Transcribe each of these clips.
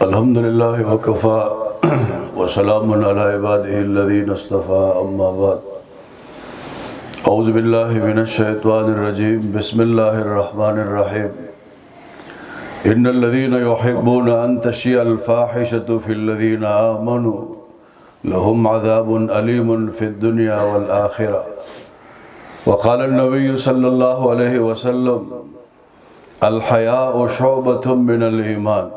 الحمدللہ وکفا وسلام علی عبادہ الذین اصطفیٰ اما بعد اعوذ باللہ من الشیطان الرجیم بسم اللہ الرحمن الرحیم ان الذین یحبون ان تشیع الفاحشة فی الذین آمنوا لهم عذاب علیم فی الدنیا والآخرہ وقال النبی صلی اللہ علیہ وسلم الحیاء شعبۃ من الایمان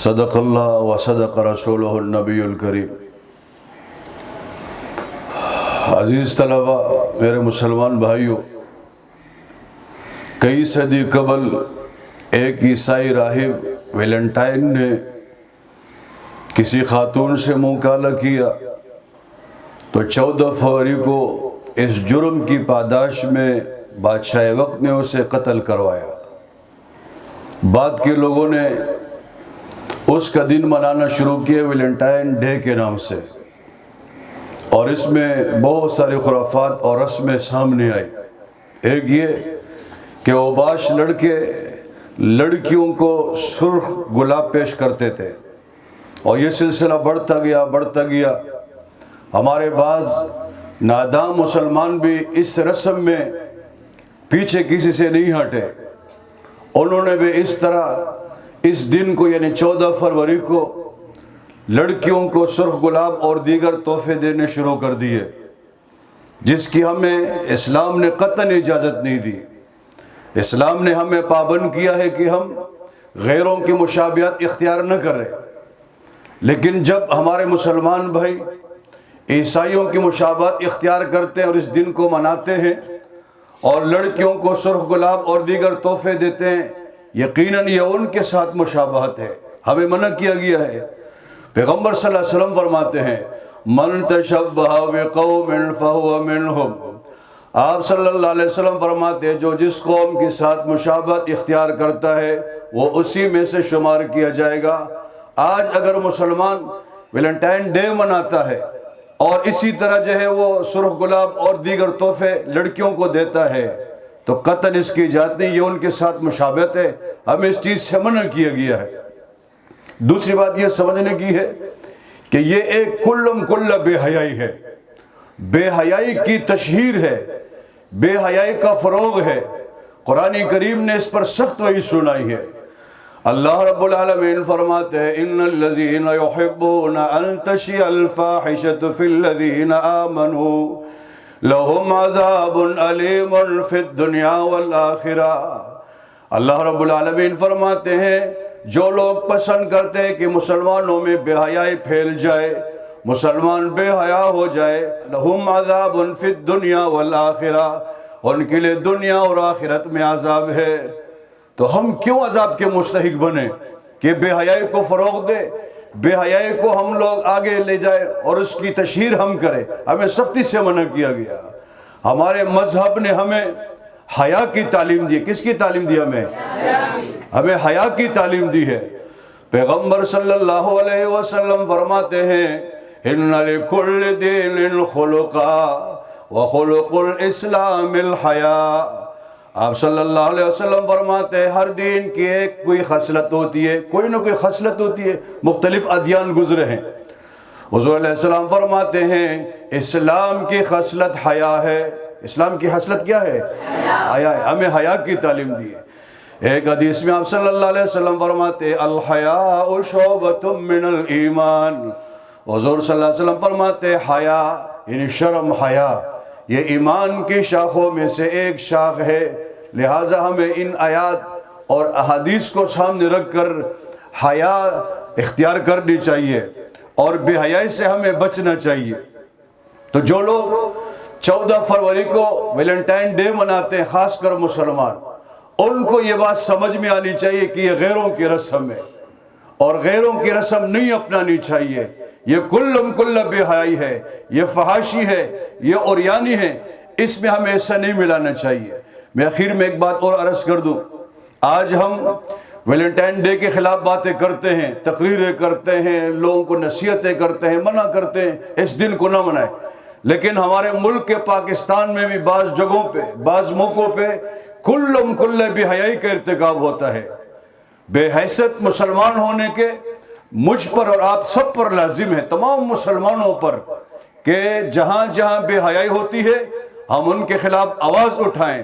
صدق اللہ و صدق رسولہ النبی الکریم۔ عزیز طلبہ، میرے مسلمان بھائیوں، کئی صدی قبل ایک عیسائی راہب ویلنٹائن نے کسی خاتون سے منہ کالا کیا تو 14 فروری کو اس جرم کی پاداش میں بادشاہ وقت نے اسے قتل کروایا۔ بعد کے لوگوں نے اس کا دن منانا شروع کیا ویلنٹائن ڈے کے نام سے، اور اس میں بہت سارے خرافات اور رسمیں سامنے آئی۔ ایک یہ کہ اوباش لڑکے لڑکیوں کو سرخ گلاب پیش کرتے تھے، اور یہ سلسلہ بڑھتا گیا۔ ہمارے بعض نادان مسلمان بھی اس رسم میں پیچھے کسی سے نہیں ہٹے، انہوں نے بھی اس طرح اس دن کو یعنی 14 فروری کو لڑکیوں کو سرخ گلاب اور دیگر تحفے دینے شروع کر دیے، جس کی ہمیں اسلام نے قطعاً اجازت نہیں دی۔ اسلام نے ہمیں پابند کیا ہے کہ ہم غیروں کی مشابہت اختیار نہ کریں، لیکن جب ہمارے مسلمان بھائی عیسائیوں کی مشابہت اختیار کرتے ہیں اور اس دن کو مناتے ہیں اور لڑکیوں کو سرخ گلاب اور دیگر تحفے دیتے ہیں، یقیناً یہ ان کے ساتھ مشابہت ہے، ہمیں منع کیا گیا ہے۔ پیغمبر صلی اللہ علیہ وسلم فرماتے ہیں من تشبہ بقوم فہو منہم، آپ صلی اللہ علیہ وسلم فرماتے ہیں جو جس قوم کے ساتھ مشابہت اختیار کرتا ہے وہ اسی میں سے شمار کیا جائے گا۔ آج اگر مسلمان ویلنٹائن ڈے مناتا ہے اور اسی طرح جو ہے وہ سرخ گلاب اور دیگر تحفے لڑکیوں کو دیتا ہے تو قطعاً اس کی اجازت نہیں، یہ ان کے ساتھ مشابہت ہے، ہمیں اس چیز سے منع کیا گیا ہے۔ دوسری بات یہ سمجھنے کی ہے کہ یہ ایک کل بے حیائی ہے، بے حیائی کی تشہیر ہے، بے حیائی کا فروغ ہے۔ قرآن کریم نے اس پر سخت وعید سنائی ہے۔ اللہ رب العالمین فرماتے ہیں ان الذین یحبون ان تشیع الفاحشۃ فی الذین آمنوا لہم عذاب علیم فی الدنیا والآخرہ۔ اللہ رب العالمین فرماتے ہیں جو لوگ پسند کرتے ہیں کہ مسلمانوں میں بے حیائی پھیل جائے، مسلمان بے حیا ہو جائے، لہم عذاب فی الدنیا والآخرہ، ان کے لیے دنیا اور آخرت میں عذاب ہے۔ تو ہم کیوں عذاب کے مستحق بنیں کہ بے حیائی کو فروغ دے، بے حیائی کو ہم لوگ آگے لے جائے اور اس کی تشہیر ہم کریں؟ ہمیں سختی سے منع کیا گیا۔ ہمارے مذہب نے ہمیں حیا کی تعلیم دی۔ کس کی تعلیم دی؟ ہمیں حیا کی تعلیم دی ہے۔ پیغمبر صلی اللہ علیہ وسلم فرماتے ہیں ان لکل دین خلقا وخلق الاسلام الحیاء۔ آپ صلی اللہ علیہ وسلم فرماتے ہیں ہر دین کی ایک کوئی خصلت ہوتی ہے، کوئی نہ کوئی خصلت ہوتی ہے، مختلف ادیان گزرے ہیں۔ حضور علیہ السلام فرماتے ہیں اسلام کی خصلت حیا ہے۔ اسلام کی خصلت کیا ہے؟ حیا ہے۔ ہمیں حیا کی تعلیم دی ہے۔ ایک حدیث میں آپ صلی اللہ علیہ وسلم فرماتے ہیں الحیاء شعبۃ من الایمان۔ حضور صلی اللہ علیہ وسلم فرماتے ہیں حیا یعنی شرم، حیا یہ ایمان کی شاخوں میں سے ایک شاخ ہے، لہٰذا ہمیں ان آیات اور احادیث کو سامنے رکھ کر حیا اختیار کرنی چاہیے اور بے حیائی سے ہمیں بچنا چاہیے۔ تو جو لوگ 14 فروری کو ویلنٹائن ڈے مناتے ہیں، خاص کر مسلمان، ان کو یہ بات سمجھ میں آنی چاہیے کہ یہ غیروں کی رسم ہے اور غیروں کی رسم نہیں اپنانی چاہیے۔ یہ کل بے حیائی ہے، یہ فحاشی ہے، یہ اوریانی ہے، اس میں ہمیں ایسا نہیں ملانا چاہیے۔ میں آخر میں ایک بات اور عرض کر دوں، آج ہم ویلنٹائن ڈے کے خلاف باتیں کرتے ہیں، تقریریں کرتے ہیں، لوگوں کو نصیحتیں کرتے ہیں، منع کرتے ہیں اس دن کو نہ منائیں، لیکن ہمارے ملک کے پاکستان میں بھی بعض جگہوں پہ بعض موقعوں پہ کل بے حیائی کا ارتکاب ہوتا ہے۔ بے حیثیت مسلمان ہونے کے مجھ پر اور آپ سب پر لازم ہے، تمام مسلمانوں پر، کہ جہاں جہاں بے حیائی ہوتی ہے ہم ان کے خلاف آواز اٹھائیں۔